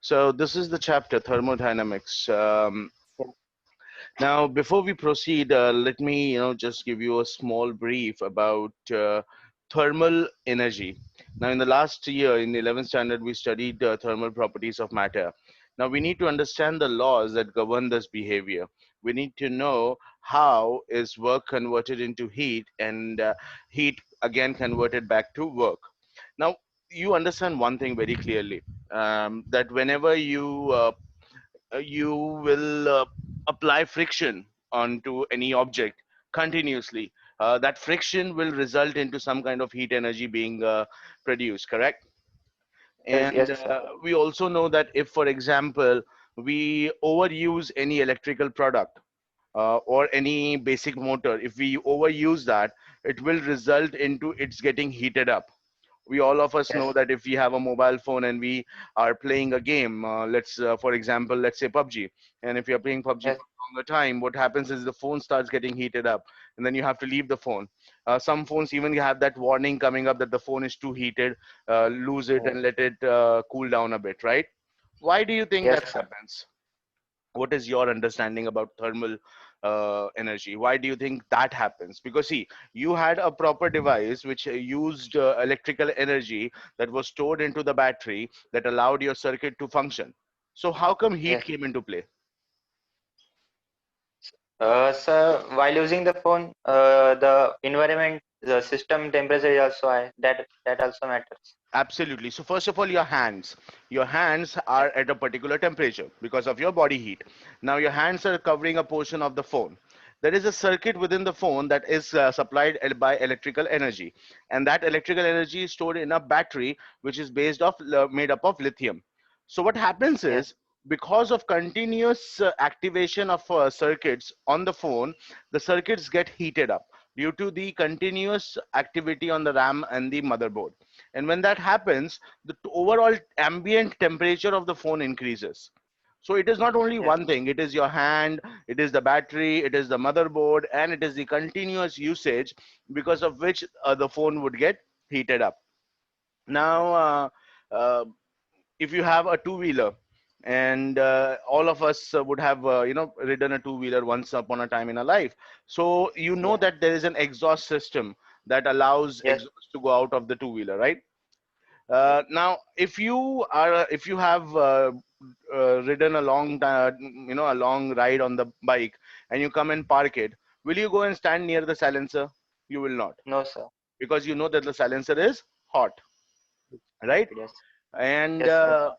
So this is the chapter thermodynamics. Yes. Now, before we proceed, let me just give you a small brief about thermal energy. Now, in the last year, in the 11th standard, we studied thermal properties of matter. Now, we need to understand the laws that govern this behavior. We need to know how is work converted into heat and heat again converted back to work. Now, you understand one thing very clearly, that whenever you will apply friction onto any object continuously, that friction will result into some kind of heat energy being produced, correct? Yes. And Yes, sir. we also know that if, for example, we overuse any electrical product or any basic motor, if we overuse that, it will result into its getting heated up. We all of us know Yes. that if we have a mobile phone and we are playing a game, let's for example, let's say PUBG, and if you're playing PUBG Yes. for a longer time, what happens is the phone starts getting heated up, and then you have to leave the phone. Some phones even have that warning coming up that the phone is too heated, lose it and Yes. let it cool down a bit, right? Why do you think Yes, that sir. happens? What is your understanding about thermal energy? Why do you think that happens? Because see, you had a proper device which used electrical energy that was stored into the battery that allowed your circuit to function. So how come heat Yes. came into play? Sir, while using the phone, the environment, the system temperature is also high. That also matters. Absolutely. So first of all, your hands are Yes. at a particular temperature because of your body heat. Now your hands are covering a portion of the phone. There is a circuit within the phone that is supplied by electrical energy, and that electrical energy is stored in a battery which is made up of lithium. So what happens Yes. is, because of continuous activation of circuits on the phone, the circuits get heated up due to the continuous activity on the RAM and the motherboard. And when that happens, the overall ambient temperature of the phone increases. So it is not only Yes. one thing, it is your hand, it is the battery, it is the motherboard, and it is the continuous usage because of which the phone would get heated up. Now, uh, if you have a two-wheeler, and all of us would have ridden a two-wheeler once upon a time in our life, so you know Yes. that there is an exhaust system that allows Yes. exhaust to go out of the two-wheeler, right? Yes. Now, if you have ridden a a long ride on the bike, and you come and park it, will you go and stand near the silencer? You will not, No, sir. because you know that the silencer is hot, right? Yes. And Yes, sir.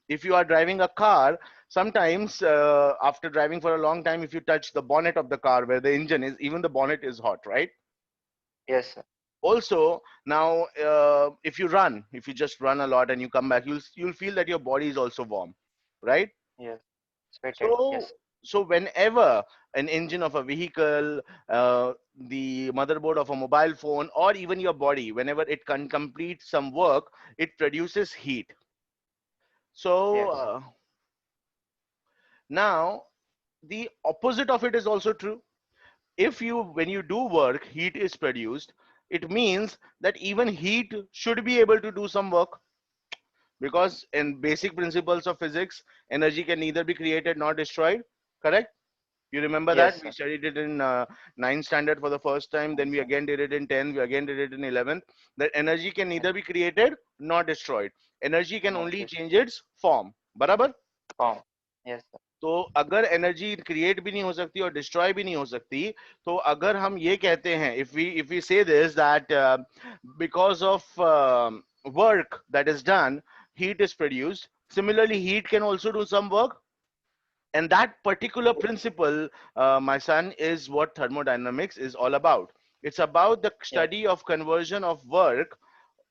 if you are driving a car, sometimes after driving for a long time, if you touch the bonnet of the car where the engine is, even the bonnet is hot, right? Yes, sir. Also, now if you just run a lot and you come back, you'll feel that your body is also warm, right? Yes. Sweated. So Yes. whenever an engine of a vehicle, the motherboard of a mobile phone, or even your body, whenever it can complete some work, it produces heat. So Yes. now the opposite of it is also true. If you When you do work, heat is produced, it means that even heat should be able to do some work, because in basic principles of physics, energy can neither be created nor destroyed, correct? You remember that Yes, we sir. studied it in 9th standard for the first time, then Yes, we sir. again did it in 10th, we again did it in 11th, that energy can neither be created nor destroyed. Energy can Not only this change its form, barabar? form. Yes, sir. तो अगर energy create भी नहीं हो सकती और destroy भी नहीं हो सकती, तो अगर हम ये कहते हैं, if we say this, that because of work that is done, heat is produced. Similarly, heat can also do some work, and that particular principle, my son, is what thermodynamics is all about. It's about the Yes. study of conversion of work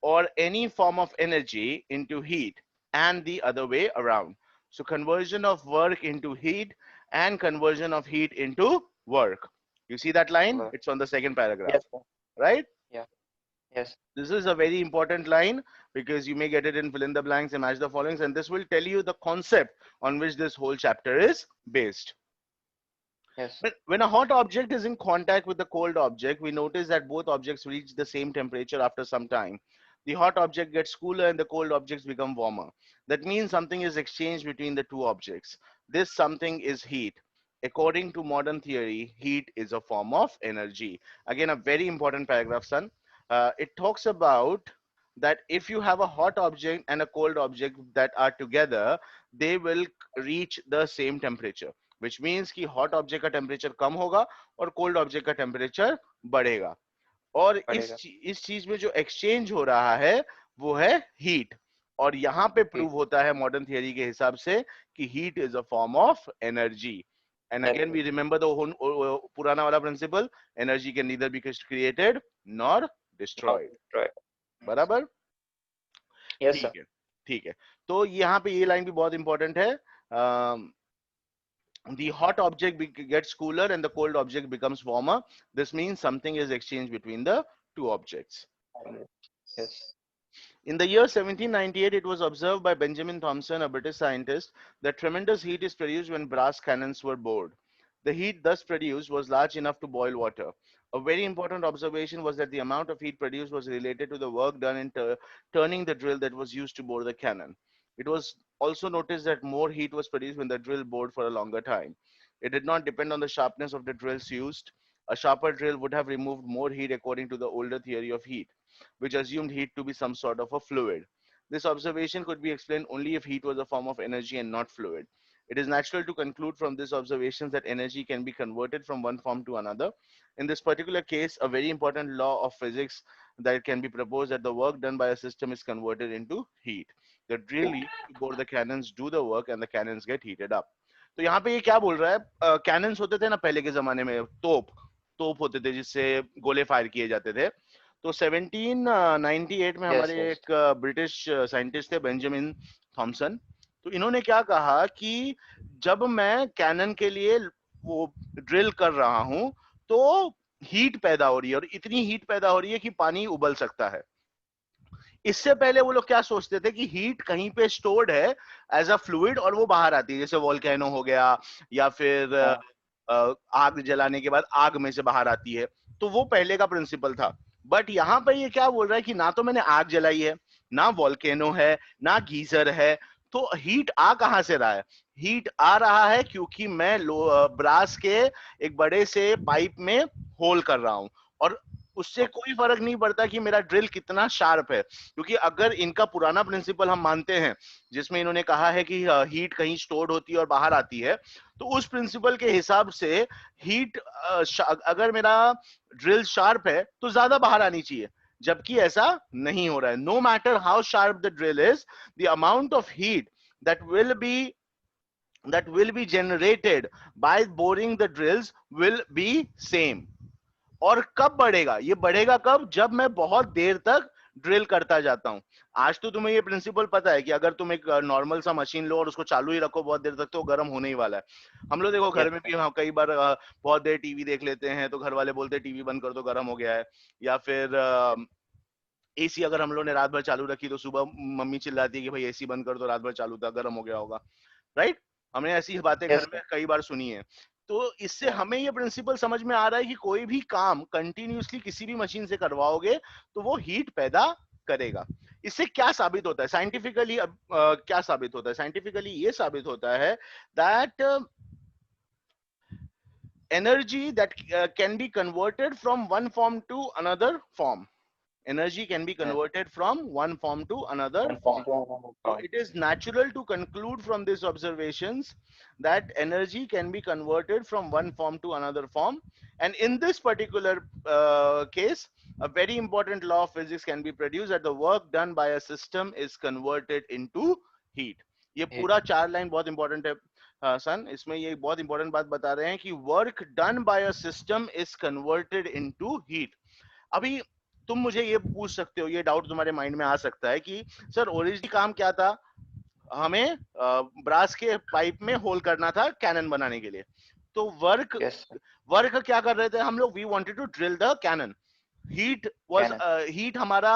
or any form of energy into heat, and the other way around. So conversion of work into heat and conversion of heat into work. You see that line? Work. It's on the second paragraph, Yes, sir. right? Yeah. Yes. This is a very important line, because you may get it in fill in the blanks, imagine the followings, and this will tell you the concept on which this whole chapter is based. Yes. When a hot object is in contact with a cold object, we notice that both objects reach the same temperature after some time. The hot object gets cooler and the cold objects become warmer. That means something is exchanged between the two objects. This something is heat. According to modern theory, heat is a form of energy. Again, a very important paragraph, son. It talks about that if you have a hot object and a cold object that are together, they will reach the same temperature, which means कि hot object का temperature कम होगा और cold object का temperature बढ़ेगा. और बढ़ेगा. इस चीज में जो एक्सचेंज हो रहा है वो है हीट. और यहाँ पे Heat. प्रूव होता है मॉडर्न थियरी के हिसाब से कि heat is a form of energy. And again we remember the पुराना वाला principle, energy can neither be created nor destroyed. Right. बराबर. Yes, sir. ठीक है, ठीक है. तो यहाँ पे ये लाइन भी बहुत इंपॉर्टेंट है. The hot object gets cooler and the cold object becomes warmer. This means something is exchanged between the two objects. Yes. In the year 1798, it was observed by Benjamin Thompson, a British scientist, that tremendous heat is produced when brass cannons were bored. The heat thus produced was large enough to boil water. A very important observation was that the amount of heat produced was related to the work done in turning the drill that was used to bore the cannon. It was also noticed that more heat was produced when the drill bored for a longer time. It did not depend on the sharpness of the drills used. A sharper drill would have removed more heat according to the older theory of heat, which assumed heat to be some sort of a fluid. This observation could be explained only if heat was a form of energy and not fluid. It is natural to conclude from this observation that energy can be converted from one form to another. In this particular case, a very important law of physics that can be proposed that the work done by a system is converted into heat. The drill used to bore the cannons do the work and the cannons get heated up. तो यहाँ पे ये क्या बोल रहा है, cannons होते थे ना पहले के जमाने में, तोप होते थे जिससे गोले फायर किए जाते थे. तो 1798 में हमारे एक ब्रिटिश साइंटिस्ट थे बेंजामिन थॉमसन. तो इन्होंने क्या कहा कि जब मैं कैनन के लिए वो ड्रिल कर रहा हूं तो हीट पैदा हो रही है और इतनी हीट पैदा हो रही है कि पानी उबल सकता है. इससे पहले वो लोग क्या सोचते थे कि हीट कहीं पे स्टोर्ड है एज अ फ्लूइड और वो बाहर आती है, जैसे वोल्केनो हो गया या फिर आग जलाने के बाद आग में से बाहर आती है. तो वो पहले का प्रिंसिपल था. बट यहाँ पे ये क्या बोल रहा है कि ना तो मैंने आग जलाई है, ना वोल्केनो है, ना गीजर है, तो हीट आ कहां से रहा है? हीट आ रहा है क्योंकि मैं ब्रास के एक बड़े से पाइप में होल कर रहा हूं और उससे कोई फर्क नहीं पड़ता कि मेरा ड्रिल कितना शार्प है. क्योंकि अगर इनका पुराना प्रिंसिपल हम मानते हैं जिसमें इन्होंने कहा है कि हीट कहीं स्टोर्ड होती है और बाहर आती है, तो उस प्रिंसिपल के हिसाब से हीट अगर मेरा ड्रिल शार्प है तो ज्यादा बाहर आनी चाहिए, जबकि ऐसा नहीं हो रहा है. No matter how sharp the drill is, the amount of heat that will be generated by boring the drills will be same. और कब बढ़ेगा? ये बढ़ेगा कब? जब मैं बहुत देर तक ड्रिल करता जाता हूं. आज तो तुम्हें ये प्रिंसिपल पता है कि अगर तुम एक नॉर्मल सा मशीन लो और उसको चालू ही रखो बहुत देर तक तो गर्म होने ही वाला है. हम लोग देखो घर में भी कई बार बहुत देर टीवी देख लेते हैं तो घर वाले बोलते हैं टीवी बंद कर दो गर्म हो गया है, या फिर एसी अगर हम लोग ने रात भर चालू रखी तो सुबह मम्मी चिल्लाती है कि भाई एसी बंद कर दो, रात भर चालू था गर्म हो गया होगा. राइट? हमने ऐसी बातें घर में कई बार सुनी है. तो इससे हमें ये प्रिंसिपल समझ में आ रहा है कि कोई भी काम कंटिन्यूअसली किसी भी मशीन से करवाओगे तो वो हीट पैदा करेगा. इससे क्या साबित होता है साइंटिफिकली? क्या साबित होता है साइंटिफिकली? ये साबित होता है that energy that can be converted from one form to another form. Energy can be converted from one form to another form. So it is natural to conclude from these observations that energy can be converted from one form to another form. And in this particular case, a very important law of physics can be produced that the work done by a system is converted into heat. ये पूरा 4 line बहुत important है सन. इसमें ये बहुत important बात बता रहे हैं कि work done by a system is converted into heat. अभी तुम मुझे ये पूछ सकते हो, ये डाउट तुम्हारे माइंड में आ सकता है कि सर ओरिजिनल काम क्या था? हमें ब्रास के पाइप में होल करना था कैनन बनाने के लिए. तो वर्क क्या कर रहे थे हम लोग? We wanted to drill the cannon. Heat हमारा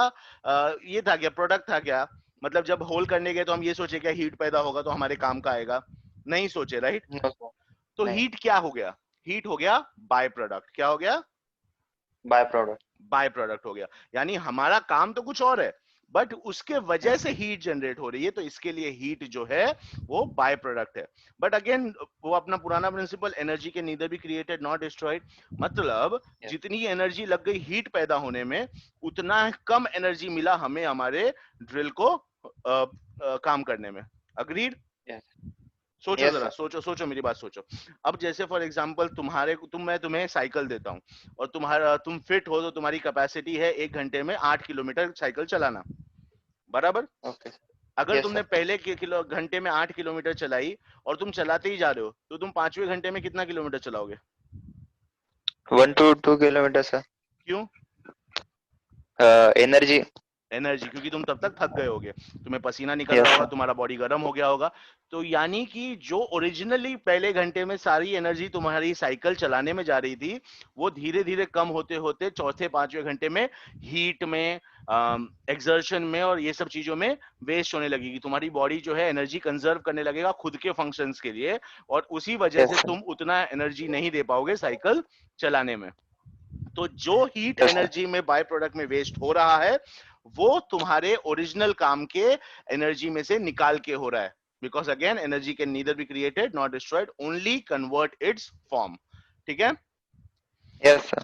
ये था क्या? प्रोडक्ट था क्या? मतलब जब होल करने गए तो हम ये सोचे क्या हीट पैदा होगा तो हमारे काम का आएगा? नहीं सोचे. राइट? तो हीट क्या हो गया? हीट हो गया बाय प्रोडक्ट. क्या हो गया? बाय प्रोडक्ट हो गया. यानी हमारा काम तो कुछ और है बट उसके वजह से हीट जनरेट हो रही है, तो इसके लिए हीट जो है वो बाय प्रोडक्ट है। बट अगेन वो अपना पुराना प्रिंसिपल, एनर्जी के neither be created not destroyed, मतलब Yes. जितनी एनर्जी लग गई हीट पैदा होने में, उतना कम एनर्जी मिला हमें हमारे ड्रिल को काम करने में। अग्रीड? Yes. सोचो Yes, जरा, sir. सोचो सोचो मेरी बात सोचो। अब जैसे फॉर एग्जांपल मैं तुम्हें साइकिल देता हूँ, और तुम फिट हो, तो तुम्हारी कैपेसिटी है 1 घंटे में 8 किलोमीटर साइकिल चलाना, बराबर? Okay. अगर Yes, तुमने sir. पहले के किलो घंटे में 8 किलोमीटर चलाई, और तुम चलाते ही जा रहे हो, तो तुम 5वें घंटे में कितना किलोमीटर चलाओगे? 1 to 2 kilometers, sir. क्यों? Energy. एनर्जी, क्योंकि तुम तब तक थक गए होगे, तुम्हें पसीना निकल रहा Yes, होगा, sir. तुम्हारा बॉडी गर्म हो गया होगा। तो यानी कि जो ओरिजिनली पहले घंटे में सारी एनर्जी तुम्हारी साइकिल चलाने में जा रही थी, वो धीरे धीरे कम होते होते चौथे 5वें घंटे में हीट में, एक्सर्शन में और ये सब चीजों में वेस्ट होने लगेगी। तुम्हारी बॉडी जो है एनर्जी कंजर्व करने लगेगा खुद के फंक्शंस के लिए, और उसी वजह Yes, से sir. तुम उतना एनर्जी नहीं दे पाओगे साइकिल चलाने में। तो जो हीट Yes, sir. एनर्जी में बाय प्रोडक्ट में वेस्ट हो रहा है, वो तुम्हारे ओरिजिनल काम के एनर्जी में से निकाल के हो रहा है। Because again energy can neither be created not destroyed, only convert it's form. ठीक है? Yes, sir.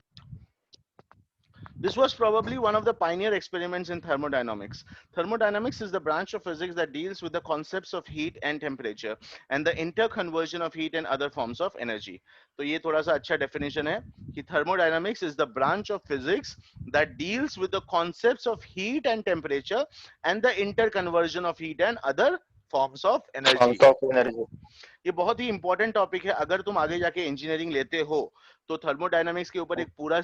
This was probably one of the pioneer experiments in thermodynamics. Thermodynamics is the branch of physics that deals with the concepts of heat and temperature and the interconversion of heat and other forms of energy. तो ये थोड़ा सा अच्छा definition है कि thermodynamics is the branch of physics that deals with the concepts of heat and temperature and the interconversion of heat and other forms of energy. Forms of energy. ये बहुत ही important topic है। अगर तुम आगे जाके engineering लेते हो, तो थर्मोडायनामिक्स के ऊपर एक पूरा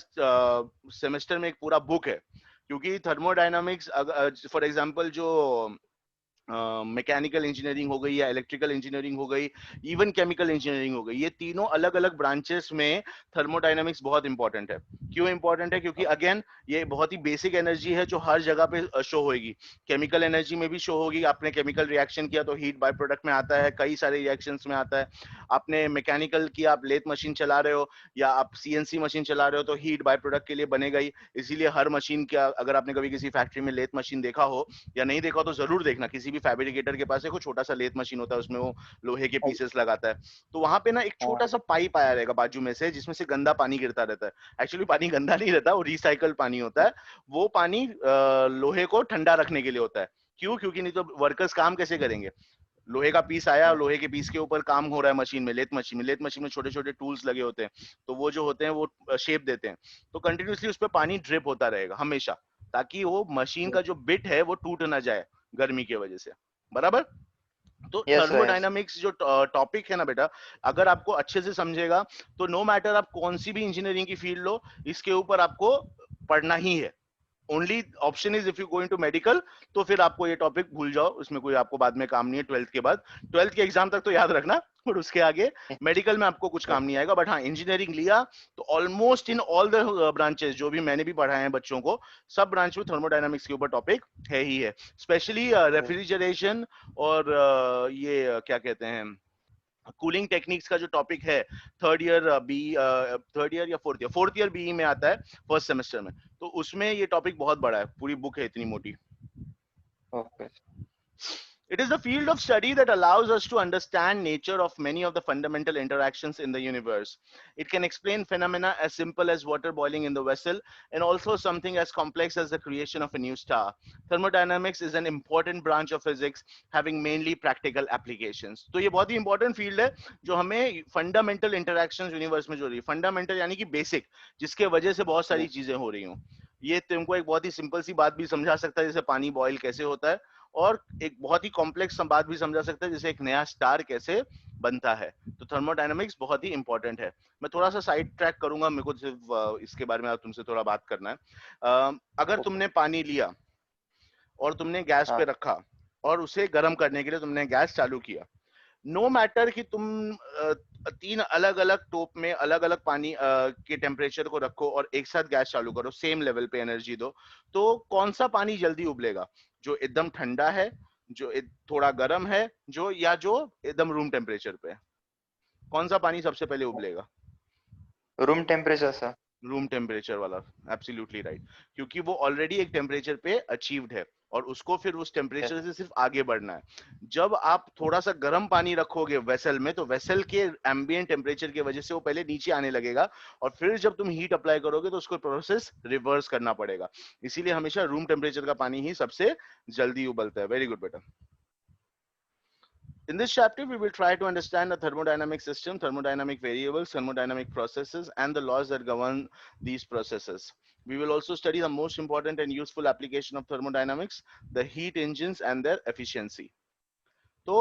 सेमेस्टर में एक पूरा बुक है, क्योंकि थर्मोडायनामिक्स फॉर एग्जांपल जो मैकेनिकल इंजीनियरिंग हो गई या इलेक्ट्रिकल इंजीनियरिंग हो गई, इवन केमिकल इंजीनियरिंग हो गई, ये तीनों अलग अलग ब्रांचेस में थर्मोडायनामिक्स बहुत इंपॉर्टेंट है। क्यों इंपॉर्टेंट है? क्योंकि अगेन ये बहुत ही बेसिक एनर्जी है जो हर जगह पे शो होगी। केमिकल एनर्जी में भी शो होगी, आपने केमिकल रिएक्शन किया तो हीट बाय प्रोडक्ट में आता है, कई सारे रिएक्शंस में आता है। आपने मैकेनिकल किया, आप लेथ मशीन चला रहे हो या आप सीएनसी मशीन चला रहे हो, तो हीट बाय प्रोडक्ट के लिए बनेगा ही। इसीलिए हर मशीन का, अगर आपने कभी किसी फैक्ट्री में लेथ मशीन देखा हो या नहीं देखा तो जरूर देखना, किसी भी फैब्रिकेटर के पास एक छोटा सा लेथ मशीन होता है, उसमें वो लोहे के पीसेस लगाता है, तो वहां पे ना एक छोटा सा पाइप आया रहेगा बाजू में से, जिसमें से गंदा पानी गिरता रहता है। एक्चुअली पानी गंदा नहीं रहता, वो रिसाइकल पानी होता है। वो पानी लोहे को ठंडा रखने के लिए होता है। क्यों? क्योंकि नहीं तो वर्कर्स काम कैसे करेंगे? लोहे का पीस आया, लोहे के पीस के ऊपर काम हो रहा है मशीन में, लेथ मशीन में छोटे छोटे टूल्स लगे होते हैं, तो वो जो होते हैं वो शेप देते हैं, तो कंटिन्यूसली उस पर पानी ड्रिप होता रहेगा हमेशा, ताकि वो मशीन का जो बिट है वो टूट ना जाए गर्मी की वजह से, बराबर? तो Yes, sir. Yes. थर्मोडायनामिक्स जो टॉपिक है ना बेटा, अगर आपको अच्छे से समझेगा, तो नो मैटर आप कौन सी भी इंजीनियरिंग की फील्ड लो, इसके ऊपर आपको पढ़ना ही है। Only option is if you go into medical, तो फिर आपको ये टॉपिक भूल जाओ, उसमें कोई आपको बाद में काम नहीं है। 12th के बाद, 12th के एग्जाम तक तो याद रखना, और उसके आगे मेडिकल में आपको कुछ काम नहीं आएगा। बट हाँ, इंजीनियरिंग लिया तो almost in all the branches जो भी मैंने भी पढ़ाए हैं बच्चों को, सब ब्रांच में थर्मोडायनामिक्स के ऊपर टॉपिक है ही है। स्पेशली रेफ्रिजरेशन और ये क्या कहते हैं, कूलिंग टेक्निक्स का जो टॉपिक है, थर्ड ईयर या फोर्थ ईयर बीई में आता है, फर्स्ट सेमेस्टर में, तो उसमें ये टॉपिक बहुत बड़ा है, पूरी बुक है इतनी मोटी। Okay. It is the field of study that allows us to understand nature of many of the fundamental interactions in the universe. It can explain phenomena as simple as water boiling in the vessel, and also something as complex as the creation of a new star. Thermodynamics is an important branch of physics having mainly practical applications. तो ये बहुत ही important field है जो हमें fundamental interactions universe में जो रही है, fundamental यानी कि basic, जिसके वजह से बहुत सारी चीजें हो रही हूँ। ये तुमको एक बहुत ही सिंपल सी बात भी समझा सकता है, जैसे पानी बॉयल कैसे होता है, और एक बहुत ही कॉम्प्लेक्स बात भी समझा सकता है, जैसे एक नया स्टार कैसे बनता है। तो थर्मोडायनामिक्स बहुत ही इंपॉर्टेंट है। मैं थोड़ा सा साइड ट्रैक करूंगा, मेरे को सिर्फ इसके बारे में तुमसे थोड़ा बात करना है। अगर Okay. तुमने पानी लिया और तुमने गैस पे हाँ. रखा, और उसे गर्म करने के लिए तुमने गैस चालू किया, नो मैटर कि तुम 3 अलग अलग टोप में अलग अलग पानी के टेम्परेचर को रखो और एक साथ गैस चालू करो, सेम लेवल पे एनर्जी दो, तो कौन सा पानी जल्दी उबलेगा? जो एकदम ठंडा है, जो थोड़ा गर्म है, जो या जो एकदम रूम टेम्परेचर पे है? कौन सा पानी सबसे पहले उबलेगा? Room temperature, sir. Room temperature वाला, एब्सोल्युटली राइट, क्योंकि वो ऑलरेडी एक टेम्परेचर पे अचीव्ड है। और उसको फिर उस टेम्परेचर से सिर्फ आगे बढ़ना है। जब आप थोड़ा सा गर्म पानी रखोगे वेसल में, तो वेसल के एम्बिएंट टेम्परेचर की वजह से वो पहले नीचे आने लगेगा, और फिर जब तुम हीट अप्लाई करोगे तो उसको प्रोसेस रिवर्स करना पड़ेगा। इसीलिए हमेशा रूम टेम्परेचर का पानी ही सबसे जल्दी उबलता है। वेरी गुड बेटा। In this chapter, we will try to understand the thermodynamic system, thermodynamic variables, thermodynamic processes, and the laws that govern these processes. We will also study the most important and useful application of thermodynamics, the heat engines and their efficiency. तो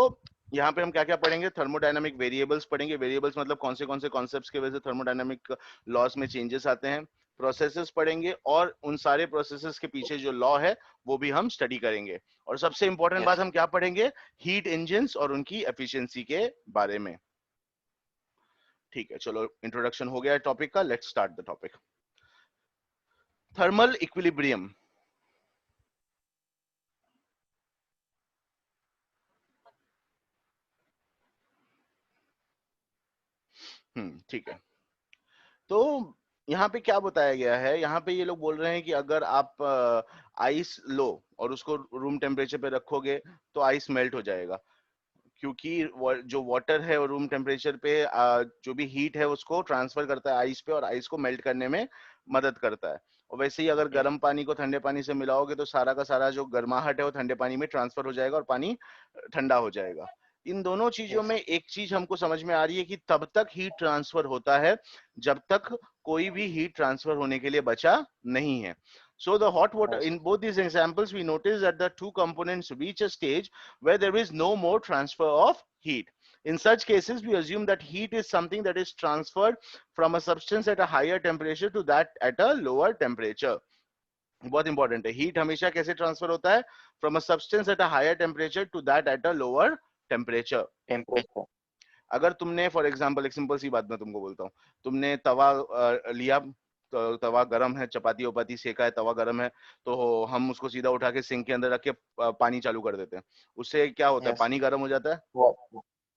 यहाँ पे हम क्या क्या पढ़ेंगे? Thermodynamic variables पढ़ेंगे। Variables मतलब कौन से कॉन्सेप्ट्स की वजह से थर्मोडायनामिक लॉस में चेंजेस आते हैं। प्रोसेसेस पढ़ेंगे, और उन सारे प्रोसेसेस के पीछे जो लॉ है वो भी हम स्टडी करेंगे। और सबसे इंपॉर्टेंट बात हम क्या पढ़ेंगे? हीट इंजन्स और उनकी एफिशिएंसी के बारे में। ठीक है, चलो इंट्रोडक्शन हो गया टॉपिक का, let's start the topic. Thermal equilibrium. ठीक है। तो यहाँ पे क्या बताया गया है? यहाँ पे ये लोग बोल रहे हैं कि अगर आप आइस लो और उसको रूम टेम्परेचर पे रखोगे तो आइस मेल्ट हो जाएगा, क्योंकि जो वाटर है वो रूम टेम्परेचर पे जो भी हीट है उसको ट्रांसफर करता है आइस पे, और आइस को मेल्ट करने में मदद करता है। और वैसे ही अगर गर्म पानी को ठंडे पानी से मिलाओगे तो सारा का सारा जो गर्माहट है वो ठंडे पानी में ट्रांसफर हो जाएगा और पानी ठंडा हो जाएगा। इन दोनों चीजों में एक चीज हमको समझ में आ रही है कि तब तक हीट ट्रांसफर होता है जब तक कोई भी हीट ट्रांसफर होने के लिए बचा नहीं है। So the hot water, in both these examples, we notice that the two components reach a stage where there is no more transfer of heat. In such cases, we assume that heat is something that is transferred from a substance at a higher temperature to that at a lower temperature. बहुत important है, heat हमेशा कैसे transfer होता है? From a substance at a higher temperature to that at a lower temperature. अगर तुमने for example, एक simple सी बात मैं तुमको बोलता हूँ, तुमने तवा लिया, तो तवा गरम है, चपाती वपाती सेका है, तवा गरम है, तो हम उसको सीधा उठा के सिंक के अंदर रख के पानी चालू कर देते हैं। उससे क्या होता है? पानी गर्म हो जाता है,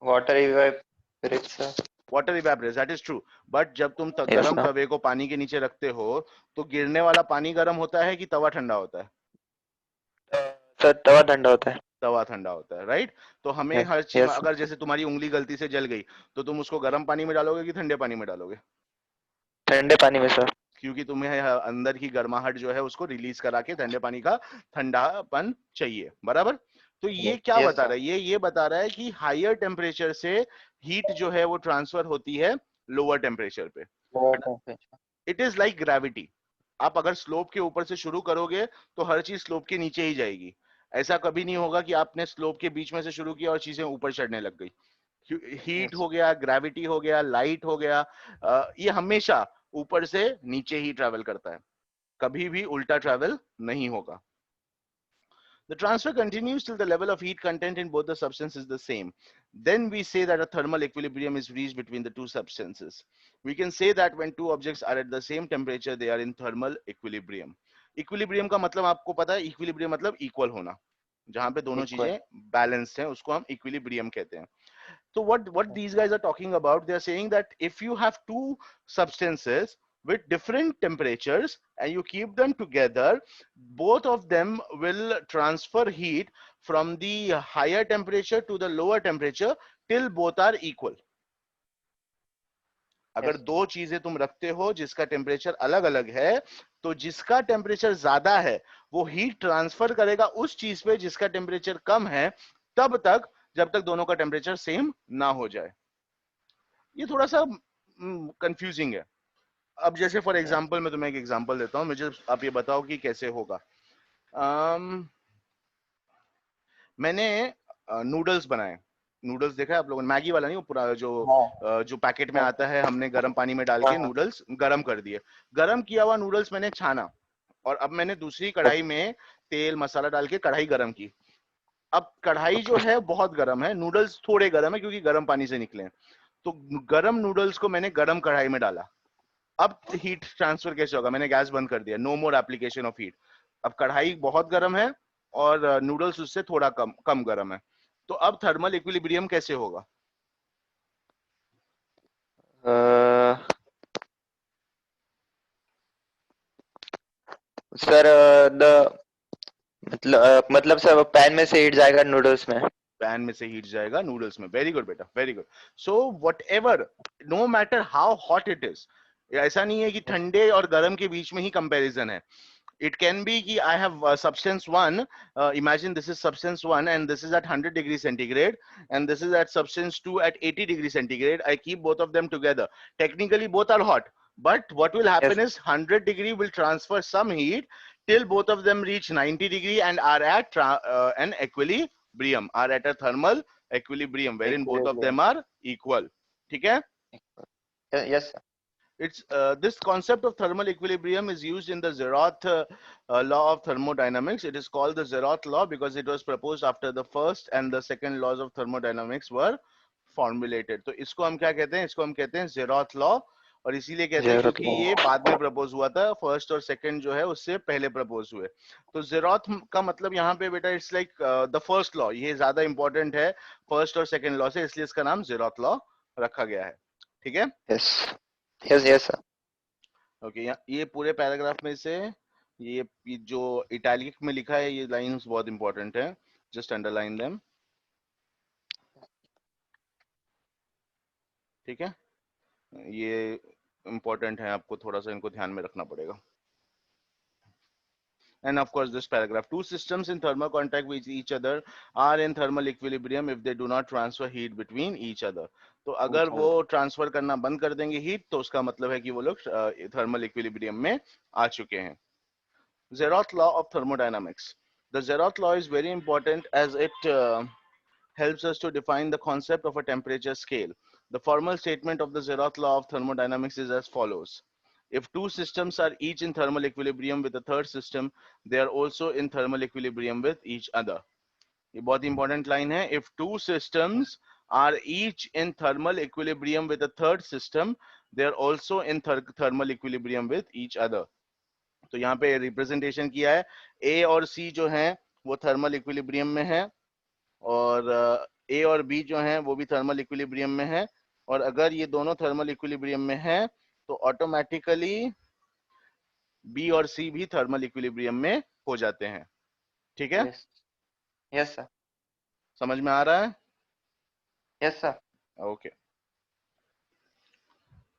water evaporates, sir. Water evaporates, that is true. But जब तुम Yes, गरम sir. तवे को पानी के नीचे रखते हो तो गिरने वाला पानी गर्म होता है कि तवा ठंडा होता है? सर तवा ठंडा होता है। तवा ठंडा होता है, राइट? तो हमें Yes, हर चीज, yes, sir. अगर जैसे तुम्हारी उंगली गलती से जल गई तो तुम उसको गर्म पानी में डालोगे कि ठंडे पानी में डालोगे? ठंडे पानी में सर। क्योंकि तुम्हें अंदर की गर्माहट जो है उसको रिलीज करा के ठंडे पानी का ठंडापन चाहिए, बराबर? तो ये क्या Yes, बता sir. रहा है? ये बता रहा है कि हायर टेम्परेचर से हीट जो है वो ट्रांसफर होती है लोअर टेम्परेचर पे। Lower temperature. It is like gravity. आप अगर स्लोप के ऊपर से शुरू करोगे तो हर चीज स्लोप के नीचे ही जाएगी। ऐसा कभी नहीं होगा कि आपने स्लोप के बीच में से शुरू किया और चीजें ऊपर चढ़ने लग गई। Heat Yes. हो गया, ग्रेविटी हो गया, लाइट हो गया, ये हमेशा ऊपर से नीचे ही ट्रेवल करता है, कभी भी उल्टा ट्रेवल नहीं होगा। The transfer continues till the level of heat content in both the substances is the same. Then we say that a thermal equilibrium is reached between the two substances. We can say that when two objects are at the same temperature, they are in thermal equilibrium. Equilibrium का मतलब आपको पता है? Equilibrium मतलब equal होना, जहां पे दोनों Equal. चीजें बैलेंस्ड हैं, उसको हम equilibrium कहते हैं। So what these guys are talking about, they are saying that if you have two substances with different temperatures and you keep them together, both of them will transfer heat from the higher temperature to the lower temperature till both are equal. अगर Yes. दो चीजें तुम रखते हो जिसका temperature अलग अलग है, तो जिसका टेम्परेचर ज्यादा है वो हीट ट्रांसफर करेगा उस चीज पे जिसका टेम्परेचर कम है, तब तक जब तक दोनों का टेम्परेचर सेम ना हो जाए। ये थोड़ा सा कंफ्यूजिंग है। अब जैसे फॉर Yes. एग्जांपल मैं तुम्हें एक एग्जांपल देता हूं, मुझे आप ये बताओ कि कैसे होगा। अम, मैंने नूडल्स बनाए। नूडल्स देखा है आप लोगों ने? मैगी वाला नहीं, वो पूरा जो हाँ. जो पैकेट में आता है, हमने गर्म पानी में डाल के हाँ. नूडल्स गर्म कर दिए। गर्म किया हुआ नूडल्स मैंने छाना, और अब मैंने दूसरी कढ़ाई में तेल मसाला डाल के कढ़ाई गर्म की। अब कढ़ाई जो है बहुत गर्म है, नूडल्स थोड़े गर्म है क्योंकि गर्म पानी से निकले हैं। तो गर्म नूडल्स को मैंने गर्म कढ़ाई में डाला। अब हीट ट्रांसफर कैसे होगा? मैंने गैस बंद कर दिया, no more application of heat. अब कढ़ाई बहुत गर्म है और नूडल्स उससे थोड़ा कम कम गर्म है, तो अब थर्मल इक्विलिब्रियम कैसे होगा? Sir, the मतलब सर पैन में से हीट जाएगा नूडल्स में। पैन में से हीट जाएगा नूडल्स में। वेरी गुड बेटा, very good. So whatever, no matter how hot it is, ऐसा नहीं है कि ठंडे और गर्म के बीच में ही कंपैरिजन है। It can be ki I have substance 1, imagine this is substance 1 and this is at 100 degrees centigrade and this is at substance 2 at 80 degrees centigrade. I keep both of them together. Technically both are hot, but what will Yes, happen is 100 degree will transfer some heat till both of them reach 90 degree and are at an equilibrium, are at a thermal equilibrium wherein both of equilibrium. them are equal. ठीक है? Yes, sir. It's this concept of thermal equilibrium is used in the Zeroth law of thermodynamics. It is called the Zeroth law because it was proposed after the first and the second laws of thermodynamics were formulated. तो इसको हम क्या कहते हैं? इसको हम कहते हैं Zeroth law, और इसीलिए कहते हैं Zeroth क्योंकि law. ये बाद में प्रपोज हुआ था, फर्स्ट और सेकंड जो है उससे पहले प्रपोज हुए। तो जेरोथ का मतलब यहाँ पे बेटा it's like the first law, ये ज्यादा इंपॉर्टेंट है फर्स्ट और सेकंड लॉ से, इसलिए इसका नाम जेरोथ लॉ रखा गया है। ठीक है? Yes. Yes, yes, sir. Okay, ये पूरे पैराग्राफ में से ये जो इटैलिक में लिखा है ये लाइंस बहुत इंपॉर्टेंट है, जस्ट अंडरलाइन देम। ठीक है, ये इंपॉर्टेंट है, आपको थोड़ा सा इनको ध्यान में रखना पड़ेगा। And of course this paragraph, two systems in thermal contact with each other are in thermal equilibrium if they do not transfer heat between each other. तो अगर वो ट्रांसफर करना बंद कर देंगे हीट तो उसका मतलब है कि वो लोग थर्मल इक्विलिब्रियम में आ चुके हैं। Zeroth law of thermodynamics. The Zeroth law is very important as it helps us to define the concept of a temperature scale. The formal statement of the Zeroth law of thermodynamics is as follows. If two systems are each in thermal equilibrium with a third system, they are also in thermal equilibrium with each other. ये बहुत important line है। If two systems are each in thermal equilibrium with a third system, they are also in thermal equilibrium with each other. तो यहाँ पे representation किया है, ए और सी जो हैं वो थर्मल इक्विलिब्रियम में है, और ए और बी जो हैं वो भी थर्मल इक्विलिब्रियम में है, और अगर ये दोनों थर्मल इक्विलिब्रियम में है तो ऑटोमेटिकली बी और सी भी थर्मल इक्विलिब्रियम में हो जाते हैं। ठीक है? Yes. Yes, sir. समझ में आ रहा है? Yes, sir. Okay,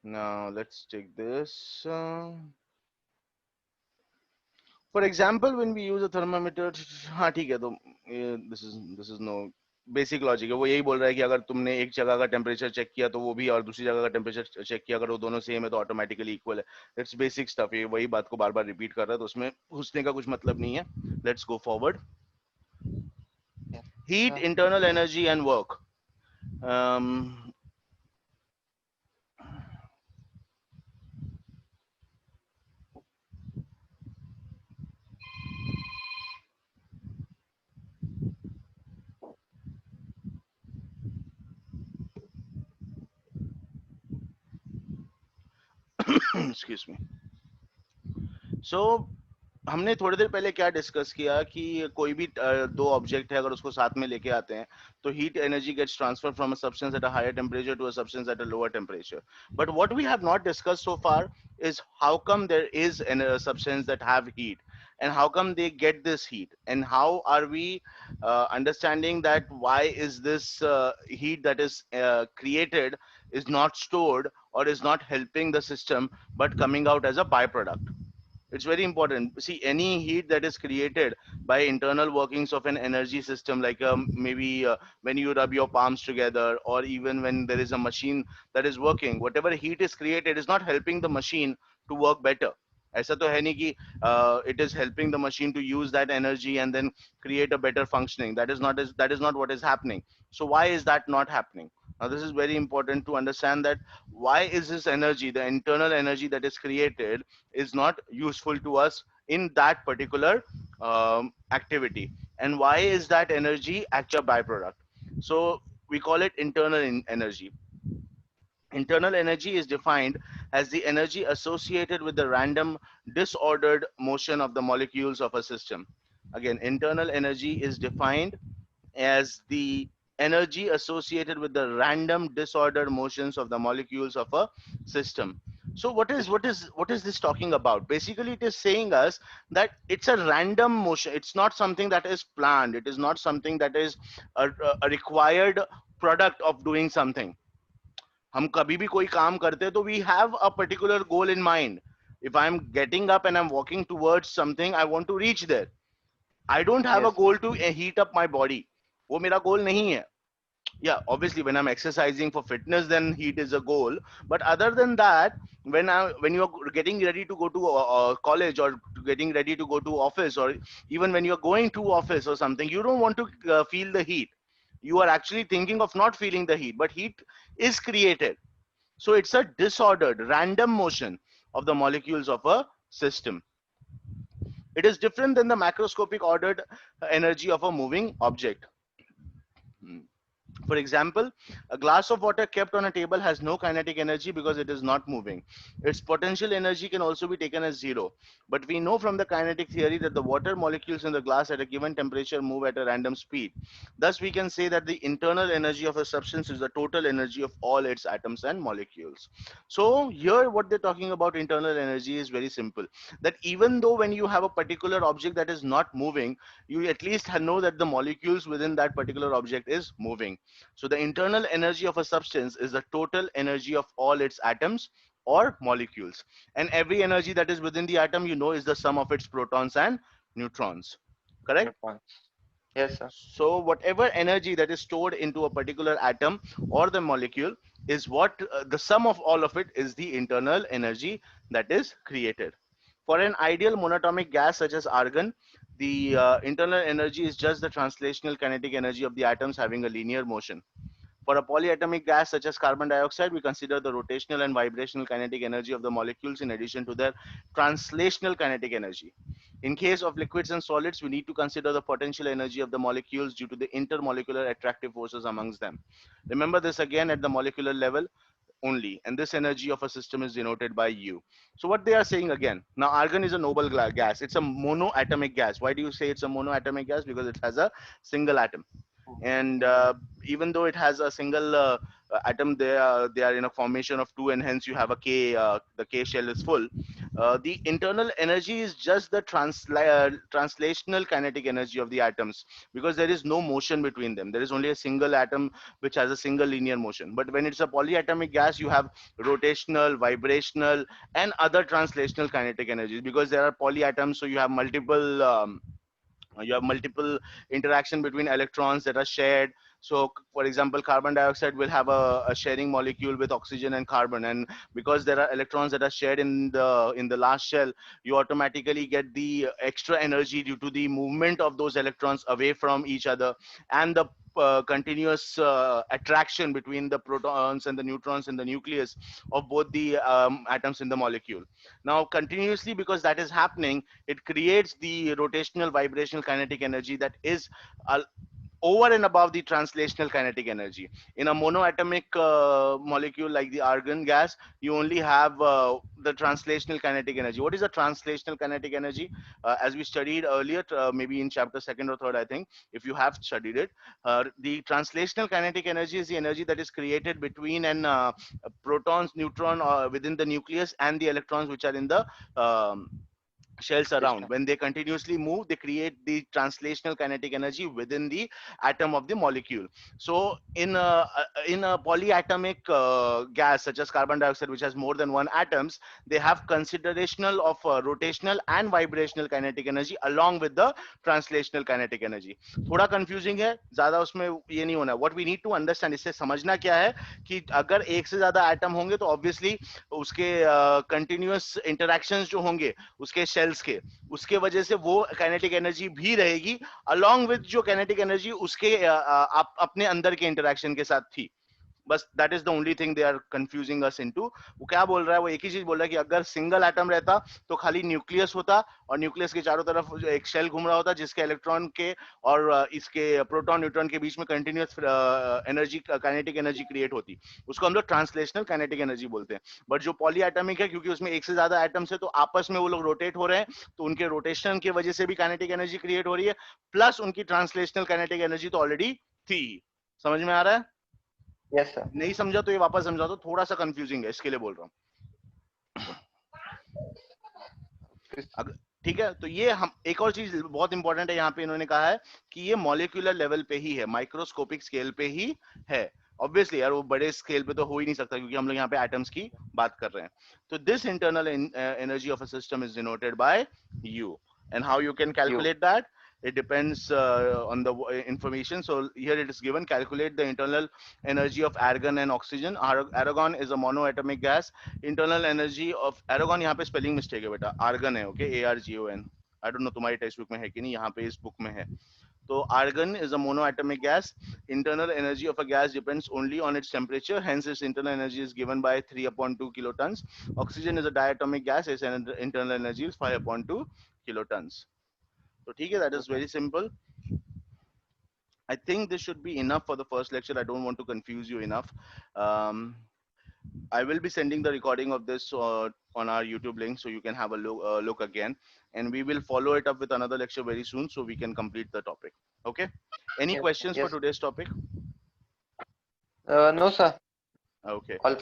now let's take this. For example, when we use a thermometer, हाँ ठीक है, तो this is no basic logic है। वो यही बोल रहा है कि अगर तुमने एक जगह का टेम्परेचर चेक किया तो वो भी और दूसरी जगह का टेम्परेचर चेक किया, अगर वो दोनों सेम है तो ऑटोमेटिकली इक्वल है। इट्स बेसिक स्टफ, ये वही बात को बार बार रिपीट कर रहा है, तो उसमें घुसने का कुछ मतलब नहीं है। Let's go forward. Yes, heat, sir. Internal energy and work. Excuse me. So हमने थोड़ी देर पहले क्या डिस्कस किया कि कोई भी दो ऑब्जेक्ट है अगर उसको साथ में लेके आते हैं तो heat energy gets transfer from a substance at a higher temperature to a substance at a lower temperature, but what we have not discussed so far is how come there is a substance that have heat and how come they get this heat, and how are we understanding that why is this heat that is created is not stored or is not helping the system but coming out as a byproduct. It's very important. See, any heat that is created by internal workings of an energy system, like maybe when you rub your palms together, or even when there is a machine that is working, whatever heat is created is not helping the machine to work better. ऐसा तो है नहीं कि it is helping the machine to use that energy and then create a better functioning. That is not what is happening. So why is that not happening? Now this is very important to understand that why is this energy, the internal energy that is created, is not useful to us in that particular activity, and why is that energy actually a byproduct. So we call it internal energy. Internal energy is defined as the energy associated with the random disordered motion of the molecules of a system. Again, internal energy is defined as the energy associated with the random disordered motions of the molecules of a system. So what is this talking about? Basically, it is saying us that it's a random motion. It's not something that is planned. It is not something that is a required product of doing something. हम कभी भी कोई काम करते हैं तो we have a particular goal in mind. If I'm getting up and I'm walking towards something, I want to reach there. I don't have a Yes. goal to heat up my body. वो मेरा goal नहीं है. Yeah, obviously when I'm exercising for fitness, then heat is a goal. But other than that, when you're getting ready to go to college, or getting ready to go to office, or even when you're going to office or something, you don't want to feel the heat. You are actually thinking of not feeling the heat, but heat is created. So it's a disordered random motion of the molecules of a system. It is different than the macroscopic ordered energy of a moving object. Hmm. For example, a glass of water kept on a table has no kinetic energy because it is not moving. Its potential energy can also be taken as zero. But we know from the kinetic theory that the water molecules in the glass at a given temperature move at a random speed. Thus, we can say that the internal energy of a substance is the total energy of all its atoms and molecules. So here what they're talking about internal energy is very simple. That even though when you have a particular object that is not moving, you at least know that the molecules within that particular object is moving. So the internal energy of a substance is the total energy of all its atoms or molecules. And every energy that is within the atom, is the sum of its protons and neutrons. Correct? Neutron. Yes, sir. So whatever energy that is stored into a particular atom or the molecule is what the sum of all of it is the internal energy that is created. For an ideal monatomic gas such as argon, the internal energy is just the translational kinetic energy of the atoms having a linear motion. For a polyatomic gas such as carbon dioxide, we consider the rotational and vibrational kinetic energy of the molecules in addition to their translational kinetic energy. In case of liquids and solids, we need to consider the potential energy of the molecules due to the intermolecular attractive forces amongst them. Remember this again at the molecular level only, and this energy of a system is denoted by U. So what they are saying again, now argon is a noble gas. It's a monoatomic gas. Why do you say it's a monoatomic gas? Because it has a single atom. And even though it has a single atom, they are in a formation of two, and hence you have a k, the k shell is full. The internal energy is just the translational kinetic energy of the atoms, because there is no motion between them. There is only a single atom which has a single linear motion. But when it's a polyatomic gas, you have rotational, vibrational, and other translational kinetic energies, because there are polyatoms, so you have multiple interaction between electrons that are shared. So for example, carbon dioxide will have a sharing molecule with oxygen and carbon, and because there are electrons that are shared in the last shell, you automatically get the extra energy due to the movement of those electrons away from each other, and the continuous attraction between the protons and the neutrons in the nucleus of both the atoms in the molecule. Now continuously, because that is happening, it creates the rotational vibrational kinetic energy that is uh, over and above the translational kinetic energy. In a monoatomic molecule like the argon gas, you only have the translational kinetic energy. What is the translational kinetic energy? As we studied earlier, maybe in chapter second or third, I think, if you have studied it, the translational kinetic energy is the energy that is created between protons, neutron within the nucleus, and the electrons which are in the shells around. System. When they continuously move, they create the translational kinetic energy within the atom of the molecule. So in a polyatomic gas such as carbon dioxide, which has more than one atoms, they have considerational of rotational and vibrational kinetic energy along with the translational kinetic energy. थोड़ा confusing है, ज़्यादा उसमें ये नहीं होना. What we need to understand, इससे समझना क्या है कि अगर एक से ज़्यादा atom होंगे तो obviously उसके continuous interactions जो होंगे उसके शेल्स के, उसके वजह से वो काइनेटिक एनर्जी भी रहेगी अलोंग विद जो काइनेटिक एनर्जी उसके अपने अंदर के इंटरेक्शन के साथ थी. बस that is the only thing they are confusing us into. वो क्या बोल रहा है, वो एक ही चीज बोल रहा है कि अगर सिंगल एटम रहता तो खाली न्यूक्लियस होता, और न्यूक्लियस के चारों तरफ एक शेल घूम रहा होता जिसके इलेक्ट्रॉन के और इसके प्रोटॉन न्यूट्रॉन के बीच में continuous energy, kinetic energy create होती. उसको हम लोग ट्रांसलेशनल काइनेटिक एनर्जी बोलते हैं. बट जो पॉली एटमिक है, क्योंकि उसमें एक से ज्यादा एटम्स है, तो आपस में वो लोग रोटेट हो रहे हैं, तो उनके रोटेशन की वजह से भी काइनेटिक एनर्जी क्रिएट हो रही है, प्लस उनकी ट्रांसलेशनल काइनेटिक एनर्जी तो ऑलरेडी थी. समझ में आ रहा है? Yes, sir. नहीं समझा तो ये वापस समझा दो, थोड़ा सा कंफ्यूजिंग है, इसके लिए बोल रहा हूँ. ठीक है, तो ये हम एक और चीज बहुत इंपॉर्टेंट है यहाँ पे इन्होंने कहा है कि ये मॉलिक्यूलर लेवल पे ही है, माइक्रोस्कोपिक स्केल पे ही है। ऑब्वियसली यार वो बड़े स्केल पे तो हो ही नहीं सकता क्योंकि हम लोग यहाँ पे एटम्स की बात कर रहे हैं। तो this internal energy of a system is denoted by you, and how you can You. Calculate that, it depends on the information. So here it is given: calculate the internal energy of argon and oxygen. Argon is a monoatomic gas. Internal energy of argon, यहाँ पे spelling mistake है बेटा, argon है, okay, ARGON. I don't know तुम्हारी text book में है कि नहीं, यहाँ पे इस बुक में है। तो argon is a monoatomic gas. Internal energy of a gas depends only on its temperature. Hence, its internal energy is given by 3/2 kilotons. Oxygen is a diatomic gas. Its internal energy is 5/2 kilotons. So ठीक है, that is Okay. very simple. I think this should be enough for the first lecture. I don't want to confuse you enough. Um, I will be sending the recording of this on our YouTube link so you can have a look again. And we will follow it up with another lecture very soon so we can complete the topic. Okay? Any Yes. questions for Yes. today's topic? No, sir. Okay. All